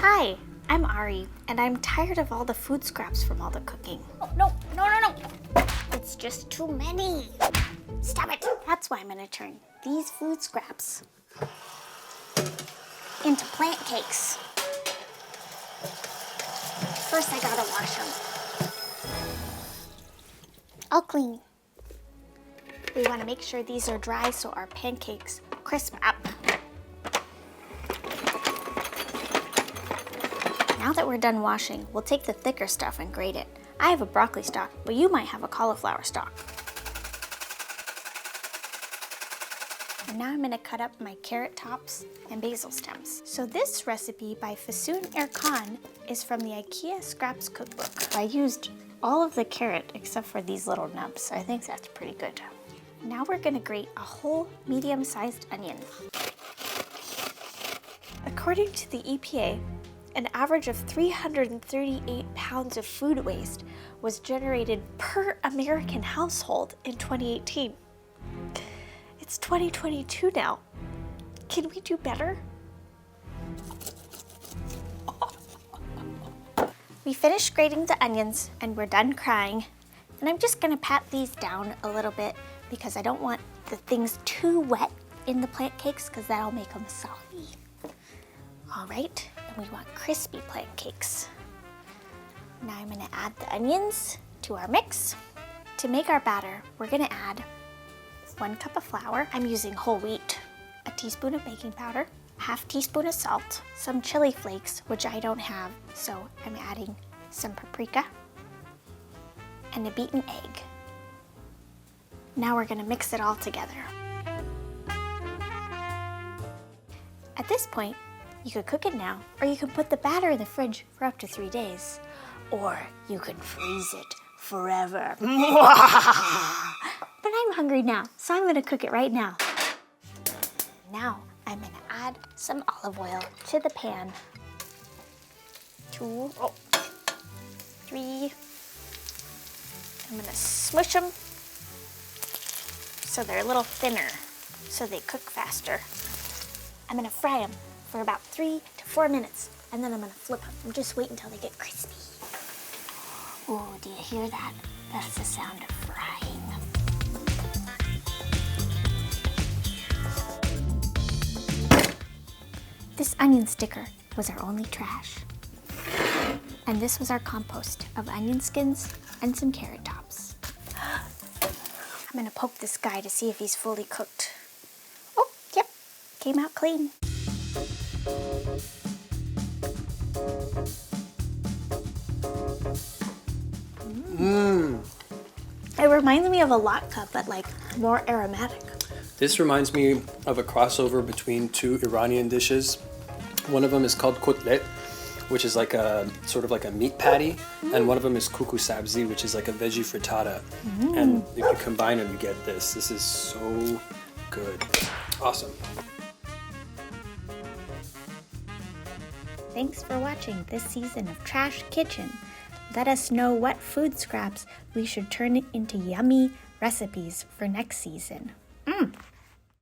Hi, I'm Ari, and I'm tired of all the food scraps from all the cooking. Oh, no. It's just too many. Stop it. That's why I'm gonna turn these food scraps Into plant cakes. First, I gotta wash them. All clean. We want to make sure these are dry so our pancakes crisp up. Now that we're done washing, we'll take the thicker stuff and grate it. I have a broccoli stalk, but you might have a cauliflower stalk. And now I'm going to cut up my carrot tops and basil stems. So this recipe by Fasoon Erkan is from the IKEA Scraps Cookbook. I used all of the carrot except for these little nubs. I think that's pretty good. Now we're going to grate a whole medium-sized onion. According to the EPA, an average of 338 pounds of food waste was generated per American household in 2018. It's 2022 now. Can we do better? We finished grating the onions and we're done crying. And I'm just gonna pat these down a little bit because I don't want the things too wet in the plant cakes because that'll make them soggy. All right, and we want crispy plant cakes. Now I'm gonna add the onions to our mix. To make our batter, we're gonna add 1 cup of flour. I'm using whole wheat, a teaspoon of baking powder, half teaspoon of salt, some chili flakes, which I don't have, so I'm adding some paprika, and a beaten egg. Now we're gonna mix it all together. At this point, you could cook it now, or you can put the batter in the fridge for up to 3 days. Or you can freeze it forever. But I'm hungry now, so I'm gonna cook it right now. Now, I'm gonna add some olive oil to the pan. 2, 3. I'm gonna smush them so they're a little thinner, so they cook faster. I'm gonna fry them for about 3 to 4 minutes, and then I'm gonna flip them and just wait until they get crispy. Oh, do you hear that? That's the sound of frying. This onion sticker was our only trash. And this was our compost of onion skins and some carrot tops. I'm gonna poke this guy to see if he's fully cooked. Oh, yep, came out clean. It reminds me of a latke, but like more aromatic. This reminds me of a crossover between 2 Iranian dishes. One of them is called kotlet, which is like a sort of like a meat patty, and one of them is kuku sabzi, which is like a veggie frittata. And if you combine them, you get this. This is so good. Awesome. Thanks for watching this season of Trash Kitchen. Let us know what food scraps we should turn into yummy recipes for next season.